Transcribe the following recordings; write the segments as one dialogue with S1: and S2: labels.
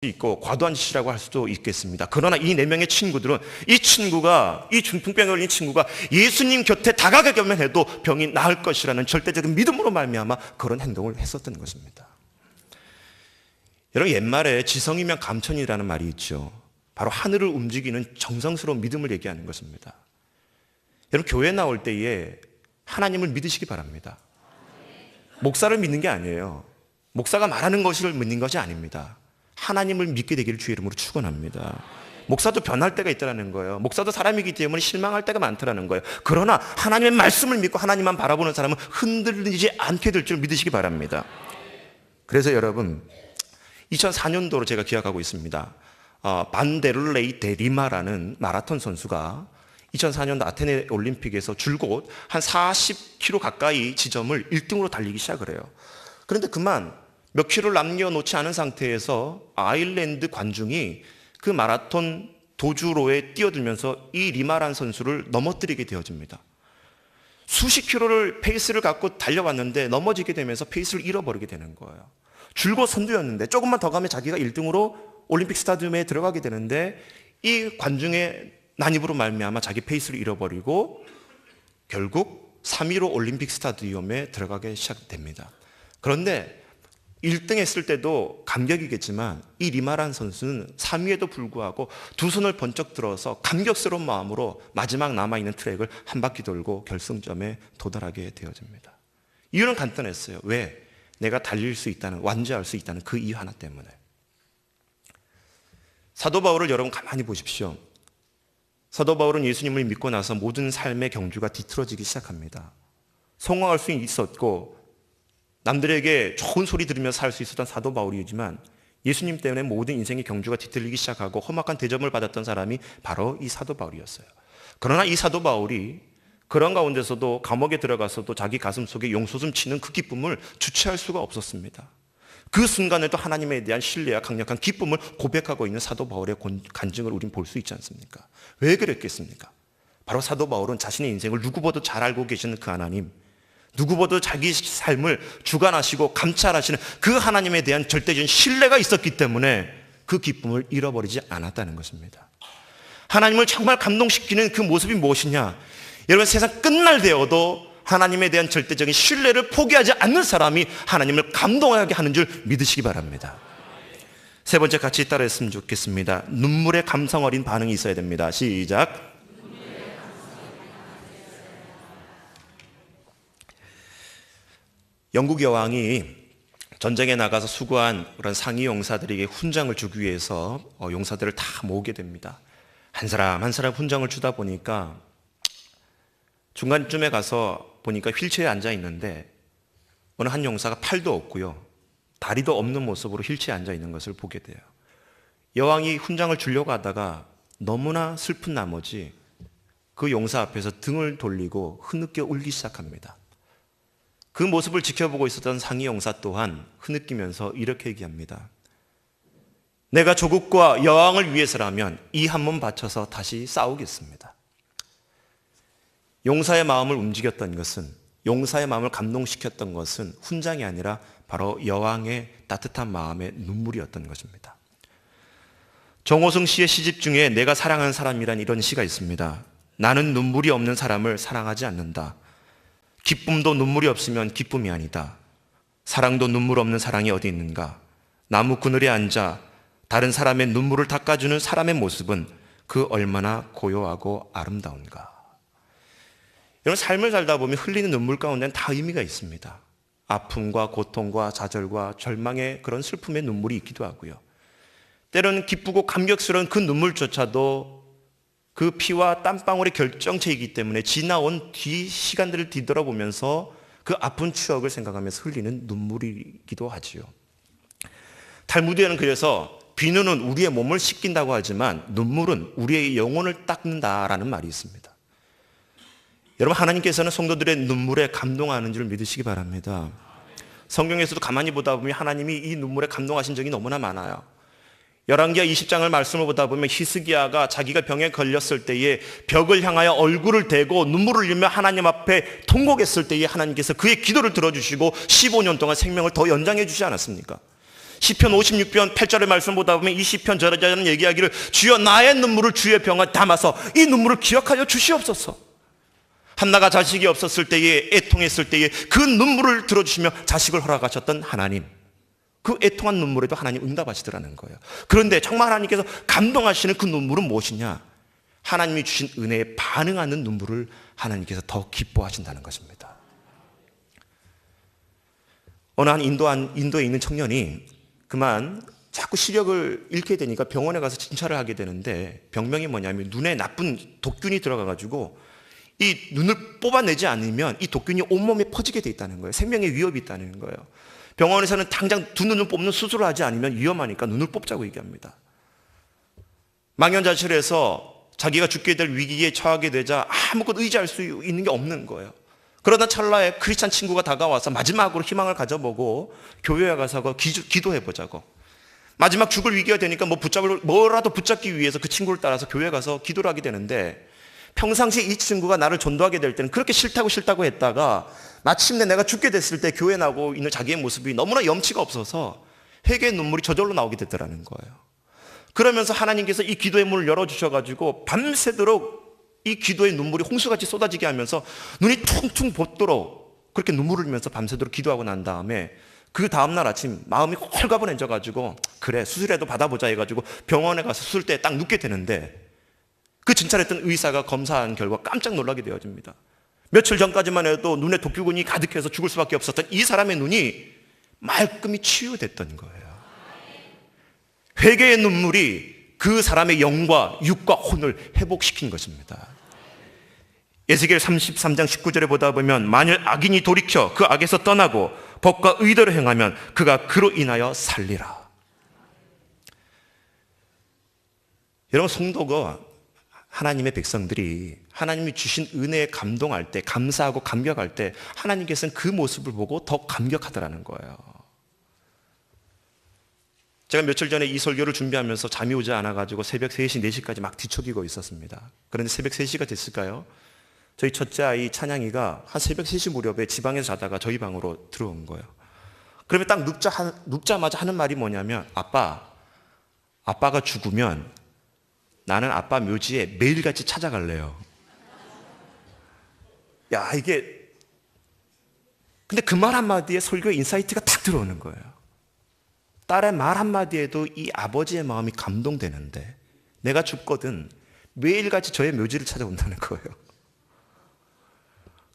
S1: 있고 과도한 짓이라고 할 수도 있겠습니다. 그러나 이 네 명의 친구들은 이 중풍병에 걸린 친구가 예수님 곁에 다가가기만 해도 병이 나을 것이라는 절대적인 믿음으로 말미암아 그런 행동을 했었던 것입니다. 여러분, 옛말에 지성이면 감천이라는 말이 있죠. 바로 하늘을 움직이는 정성스러운 믿음을 얘기하는 것입니다. 여러분, 교회 나올 때에 하나님을 믿으시기 바랍니다. 목사를 믿는 게 아니에요. 목사가 말하는 것을 믿는 것이 아닙니다. 하나님을 믿게 되기를 주의 이름으로 축원합니다. 목사도 변할 때가 있다는 거예요. 목사도 사람이기 때문에 실망할 때가 많다는 거예요. 그러나 하나님의 말씀을 믿고 하나님만 바라보는 사람은 흔들리지 않게 될 줄 믿으시기 바랍니다. 그래서 여러분, 2004년도로 제가 기억하고 있습니다. 반데를레이 데리마라는 마라톤 선수가 2004년도 아테네 올림픽에서 줄곧 한 40km 가까이 지점을 1등으로 달리기 시작을 해요. 그런데 그만 몇 킬로를 남겨놓지 않은 상태에서 아일랜드 관중이 그 마라톤 도주로에 뛰어들면서 이 리마란 선수를 넘어뜨리게 되어집니다. 수십 킬로를 페이스를 갖고 달려왔는데 넘어지게 되면서 페이스를 잃어버리게 되는 거예요. 줄곧 선두였는데 조금만 더 가면 자기가 1등으로 올림픽 스타디움에 들어가게 되는데 이 관중의 난입으로 말미암아 자기 페이스를 잃어버리고 결국 3위로 올림픽 스타디움에 들어가게 시작됩니다. 그런데 1등 했을 때도 감격이겠지만 이 리마란 선수는 3위에도 불구하고 두 손을 번쩍 들어서 감격스러운 마음으로 마지막 남아있는 트랙을 한 바퀴 돌고 결승점에 도달하게 되어집니다. 이유는 간단했어요. 왜? 내가 달릴 수 있다는, 완주할 수 있다는 그 이유 하나 때문에. 사도 바울을 여러분 가만히 보십시오. 사도 바울은 예수님을 믿고 나서 모든 삶의 경주가 뒤틀어지기 시작합니다. 성공할 수 있었고 남들에게 좋은 소리 들으며 살 수 있었던 사도 바울이지만 예수님 때문에 모든 인생의 경주가 뒤틀리기 시작하고 험악한 대접을 받았던 사람이 바로 이 사도 바울이었어요. 그러나 이 사도 바울이 그런 가운데서도 감옥에 들어가서도 자기 가슴 속에 용솟음 치는 그 기쁨을 주체할 수가 없었습니다. 그 순간에도 하나님에 대한 신뢰와 강력한 기쁨을 고백하고 있는 사도 바울의 간증을 우린 볼 수 있지 않습니까? 왜 그랬겠습니까? 바로 사도 바울은 자신의 인생을 누구보다 잘 알고 계시는 그 하나님, 누구보다 자기 삶을 주관하시고 감찰하시는 그 하나님에 대한 절대적인 신뢰가 있었기 때문에 그 기쁨을 잃어버리지 않았다는 것입니다. 하나님을 정말 감동시키는 그 모습이 무엇이냐? 여러분, 세상 끝날 되어도 하나님에 대한 절대적인 신뢰를 포기하지 않는 사람이 하나님을 감동하게 하는 줄 믿으시기 바랍니다. 세 번째 같이 따라했으면 좋겠습니다. 눈물의 감성 어린 반응이 있어야 됩니다. 시작. 영국 여왕이 전쟁에 나가서 수고한 그런 상위 용사들에게 훈장을 주기 위해서 용사들을 다 모으게 됩니다. 한 사람 한 사람 훈장을 주다 보니까 중간쯤에 가서 보니까 휠체어에 앉아 있는데 어느 한 용사가 팔도 없고요, 다리도 없는 모습으로 휠체어에 앉아 있는 것을 보게 돼요. 여왕이 훈장을 주려고 하다가 너무나 슬픈 나머지 그 용사 앞에서 등을 돌리고 흐느껴 울기 시작합니다. 그 모습을 지켜보고 있었던 상위 용사 또한 흐느끼면서 이렇게 얘기합니다. 내가 조국과 여왕을 위해서라면 이 한 몸 바쳐서 다시 싸우겠습니다. 용사의 마음을 움직였던 것은, 용사의 마음을 감동시켰던 것은 훈장이 아니라 바로 여왕의 따뜻한 마음의 눈물이었던 것입니다. 정호승 씨의 시집 중에 내가 사랑하는 사람이란 이런 시가 있습니다. 나는 눈물이 없는 사람을 사랑하지 않는다. 기쁨도 눈물이 없으면 기쁨이 아니다. 사랑도 눈물 없는 사랑이 어디 있는가. 나무 그늘에 앉아 다른 사람의 눈물을 닦아주는 사람의 모습은 그 얼마나 고요하고 아름다운가. 여러분, 삶을 살다 보면 흘리는 눈물 가운데는 다 의미가 있습니다. 아픔과 고통과 좌절과 절망의 그런 슬픔의 눈물이 있기도 하고요. 때로는 기쁘고 감격스러운 그 눈물조차도 그 피와 땀방울의 결정체이기 때문에 지나온 뒤 시간들을 뒤돌아보면서 그 아픈 추억을 생각하면서 흘리는 눈물이기도 하지요. 탈무드에는 그래서 비누는 우리의 몸을 씻긴다고 하지만 눈물은 우리의 영혼을 닦는다라는 말이 있습니다. 여러분, 하나님께서는 성도들의 눈물에 감동하는 줄 믿으시기 바랍니다. 성경에서도 가만히 보다 보면 하나님이 이 눈물에 감동하신 적이 너무나 많아요. 열왕기하 20장을 말씀을 보다 보면 히스기야가 자기가 병에 걸렸을 때에 벽을 향하여 얼굴을 대고 눈물을 흘리며 하나님 앞에 통곡했을 때에 하나님께서 그의 기도를 들어주시고 15년 동안 생명을 더 연장해 주지 않았습니까? 시편 56편 8절의 말씀 보다 보면 이 시편 저자는 얘기하기를 주여 나의 눈물을 주의 병에 담아서 이 눈물을 기억하여 주시옵소서. 한나가 자식이 없었을 때에 애통했을 때에 그 눈물을 들어주시며 자식을 허락하셨던 하나님, 그 애통한 눈물에도 하나님 응답하시더라는 거예요. 그런데 정말 하나님께서 감동하시는 그 눈물은 무엇이냐? 하나님이 주신 은혜에 반응하는 눈물을 하나님께서 더 기뻐하신다는 것입니다. 어느 한 인도에 있는 청년이 그만 자꾸 시력을 잃게 되니까 병원에 가서 진찰을 하게 되는데 병명이 뭐냐면 눈에 나쁜 독균이 들어가가지고 이 눈을 뽑아내지 않으면 이 독균이 온몸에 퍼지게 돼 있다는 거예요. 생명의 위협이 있다는 거예요. 병원에서는 당장 두 눈을 뽑는 수술을 하지 않으면 위험하니까 눈을 뽑자고 얘기합니다. 망연자실해서 자기가 죽게 될 위기에 처하게 되자 아무것도 의지할 수 있는 게 없는 거예요. 그러다 찰나에 크리스찬 친구가 다가와서 마지막으로 희망을 가져보고 교회에 가서 기도해보자고. 마지막 죽을 위기가 되니까 뭐라도 붙잡기 위해서 그 친구를 따라서 교회에 가서 기도를 하게 되는데, 평상시에 이 친구가 나를 전도하게 될 때는 그렇게 싫다고 했다가 마침내 내가 죽게 됐을 때 교회에 나오고 있는 자기의 모습이 너무나 염치가 없어서 회개의 눈물이 저절로 나오게 되더라는 거예요. 그러면서 하나님께서 이 기도의 문을 열어주셔가지고 밤새도록 이 기도의 눈물이 홍수같이 쏟아지게 하면서 눈이 퉁퉁 붓도록 그렇게 눈물을 흘리면서 밤새도록 기도하고 난 다음에 그 다음날 아침 마음이 홀가분해져가지고 그래 수술이라도 받아보자 해가지고 병원에 가서 수술대에 딱 눕게 되는데, 그 진찰했던 의사가 검사한 결과 깜짝 놀라게 되어집니다. 며칠 전까지만 해도 눈에 독균이 가득해서 죽을 수밖에 없었던 이 사람의 눈이 말끔히 치유됐던 거예요. 회개의 눈물이 그 사람의 영과 육과 혼을 회복시킨 것입니다. 에스겔 33장 19절에 보다 보면 만일 악인이 돌이켜 그 악에서 떠나고 법과 의대로 행하면 그가 그로 인하여 살리라. 여러분, 성도가 하나님의 백성들이 하나님이 주신 은혜에 감동할 때, 감사하고 감격할 때 하나님께서는 그 모습을 보고 더 감격하더라는 거예요. 제가 며칠 전에 이 설교를 준비하면서 잠이 오지 않아가지고 새벽 3시, 4시까지 막 뒤척이고 있었습니다. 그런데 새벽 3시가 됐을까요? 저희 첫째 아이 찬양이가 한 새벽 3시 무렵에 지방에서 자다가 저희 방으로 들어온 거예요. 그러면 딱 눕자마자 하는 말이 뭐냐면, 아빠가 죽으면 나는 아빠 묘지에 매일같이 찾아갈래요. 야, 이게 근데 그 말 한마디에 설교의 인사이트가 탁 들어오는 거예요. 딸의 말 한마디에도 이 아버지의 마음이 감동되는데, 내가 죽거든 매일같이 저의 묘지를 찾아온다는 거예요.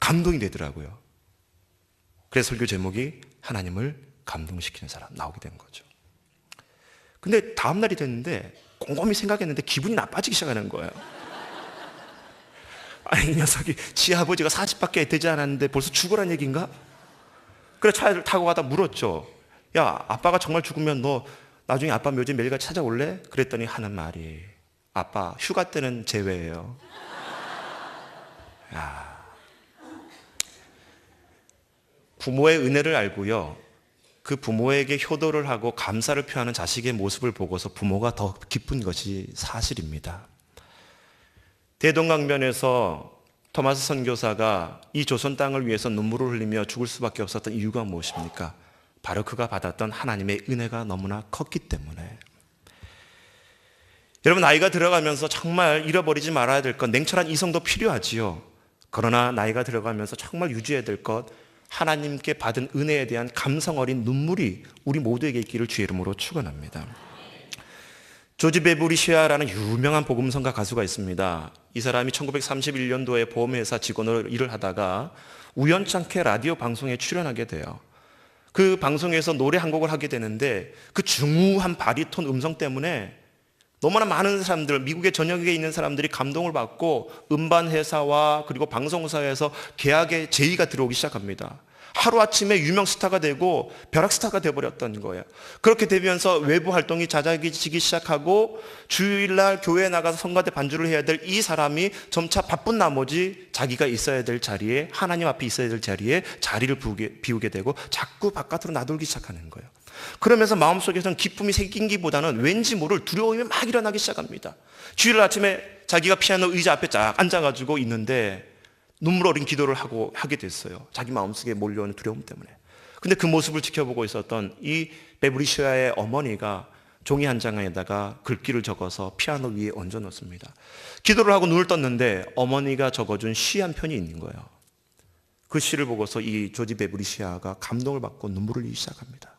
S1: 감동이 되더라고요. 그래서 설교 제목이 하나님을 감동시키는 사람 나오게 된 거죠. 근데 다음 날이 됐는데 곰곰이 생각했는데 기분이 나빠지기 시작하는 거예요. 아니, 이 녀석이 지 아버지가 40밖에 되지 않았는데 벌써 죽으란 얘기인가? 그래 차를 타고 가다 물었죠. 야, 아빠가 정말 죽으면 너 나중에 아빠 묘지 매일같이 찾아올래? 그랬더니 하는 말이, 아빠 휴가 때는 제외예요. 야, 부모의 은혜를 알고요, 그 부모에게 효도를 하고 감사를 표하는 자식의 모습을 보고서 부모가 더 기쁜 것이 사실입니다. 대동강변에서 토마스 선교사가 이 조선 땅을 위해서 눈물을 흘리며 죽을 수밖에 없었던 이유가 무엇입니까? 바로 그가 받았던 하나님의 은혜가 너무나 컸기 때문에. 여러분, 나이가 들어가면서 정말 잃어버리지 말아야 될 것, 냉철한 이성도 필요하지요. 그러나 나이가 들어가면서 정말 유지해야 될 것, 하나님께 받은 은혜에 대한 감성 어린 눈물이 우리 모두에게 있기를 주의 이름으로 축원합니다. 조지 베브리 쉐아라는 유명한 복음성가 가수가 있습니다. 이 사람이 1931년도에 보험회사 직원으로 일을 하다가 우연찮게 라디오 방송에 출연하게 돼요. 그 방송에서 노래 한 곡을 하게 되는데 그 중후한 바리톤 음성 때문에 너무나 많은 사람들, 미국의 전역에 있는 사람들이 감동을 받고 음반회사와 그리고 방송사에서 계약의 제의가 들어오기 시작합니다. 하루아침에 유명 스타가 되고 벼락 스타가 되어버렸던 거예요. 그렇게 되면서 외부 활동이 잦아지기 시작하고 주일날 교회에 나가서 성가대 반주를 해야 될 이 사람이 점차 바쁜 나머지 자기가 있어야 될 자리에, 하나님 앞에 있어야 될 자리에 자리를 비우게 되고 자꾸 바깥으로 나돌기 시작하는 거예요. 그러면서 마음속에서는 기쁨이 생기기보다는 왠지 모를 두려움이 막 일어나기 시작합니다. 주일 아침에 자기가 피아노 의자 앞에 쫙 앉아가지고 있는데 눈물 어린 기도를 하게 됐어요. 자기 마음속에 몰려오는 두려움 때문에. 근데 그 모습을 지켜보고 있었던 이 베브리시아의 어머니가 종이 한 장에다가 글귀를 적어서 피아노 위에 얹어 놓습니다. 기도를 하고 눈을 떴는데 어머니가 적어준 시 한 편이 있는 거예요. 그 시를 보고서 이 조지 베브리시아가 감동을 받고 눈물을 흘리기 시작합니다.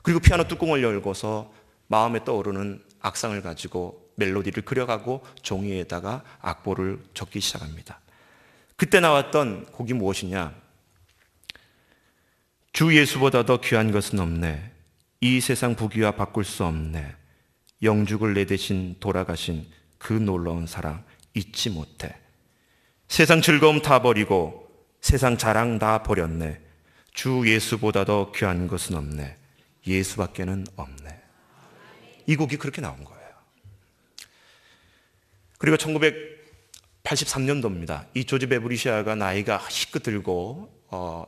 S1: 그리고 피아노 뚜껑을 열고서 마음에 떠오르는 악상을 가지고 멜로디를 그려가고 종이에다가 악보를 적기 시작합니다. 그때 나왔던 곡이 무엇이냐? 주 예수보다 더 귀한 것은 없네. 이 세상 부귀와 바꿀 수 없네. 영죽을 내 대신 돌아가신 그 놀라운 사랑 잊지 못해. 세상 즐거움 다 버리고 세상 자랑 다 버렸네. 주 예수보다 더 귀한 것은 없네. 예수밖에는 없네. 이 곡이 그렇게 나온 거예요. 그리고 1983년도입니다. 이 조지 베브리시아가 나이가 희끗 들고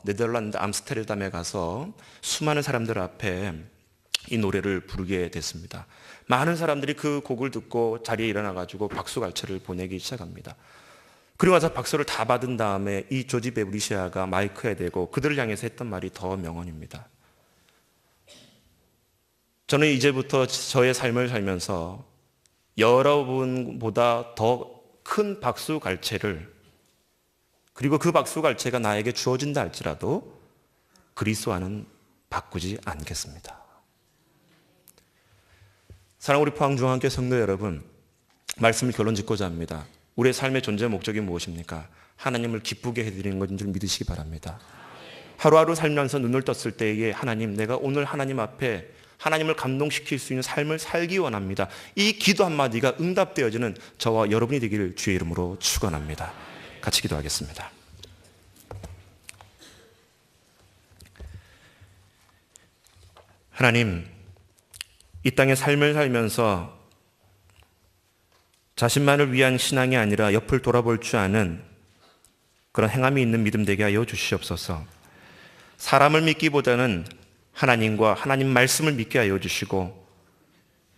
S1: 네덜란드 암스테르담에 가서 수많은 사람들 앞에 이 노래를 부르게 됐습니다. 많은 사람들이 그 곡을 듣고 자리에 일어나가지고 박수갈채를 보내기 시작합니다. 그리고 와서 박수를 다 받은 다음에 이 조지 베브리시아가 마이크에 대고 그들을 향해서 했던 말이 더 명언입니다. 저는 이제부터 저의 삶을 살면서 여러분보다 더 큰 박수갈채를, 그리고 그 박수갈채가 나에게 주어진다 할지라도 그리스도와는 바꾸지 않겠습니다. 사랑하는 우리 포항중앙교회 성도 여러분, 말씀을 결론 짓고자 합니다. 우리의 삶의 존재 목적이 무엇입니까? 하나님을 기쁘게 해드리는 것인 줄 믿으시기 바랍니다. 하루하루 살면서 눈을 떴을 때에 하나님, 내가 오늘 하나님 앞에 하나님을 감동시킬 수 있는 삶을 살기 원합니다. 이 기도 한마디가 응답되어지는 저와 여러분이 되기를 주의 이름으로 축원합니다. 같이 기도하겠습니다. 하나님, 이 땅의 삶을 살면서 자신만을 위한 신앙이 아니라 옆을 돌아볼 줄 아는 그런 행함이 있는 믿음 되게 하여 주시옵소서. 사람을 믿기보다는 하나님과 하나님 말씀을 믿게 하여 주시고,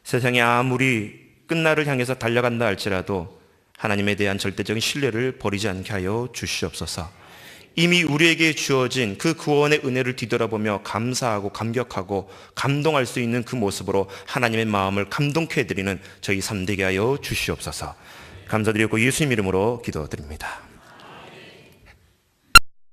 S1: 세상이 아무리 끝날을 향해서 달려간다 할지라도 하나님에 대한 절대적인 신뢰를 버리지 않게 하여 주시옵소서. 이미 우리에게 주어진 그 구원의 은혜를 뒤돌아보며 감사하고 감격하고 감동할 수 있는 그 모습으로 하나님의 마음을 감동케 해드리는 저희 삶 되게 하여 주시옵소서. 감사드리고 예수님 이름으로 기도드립니다.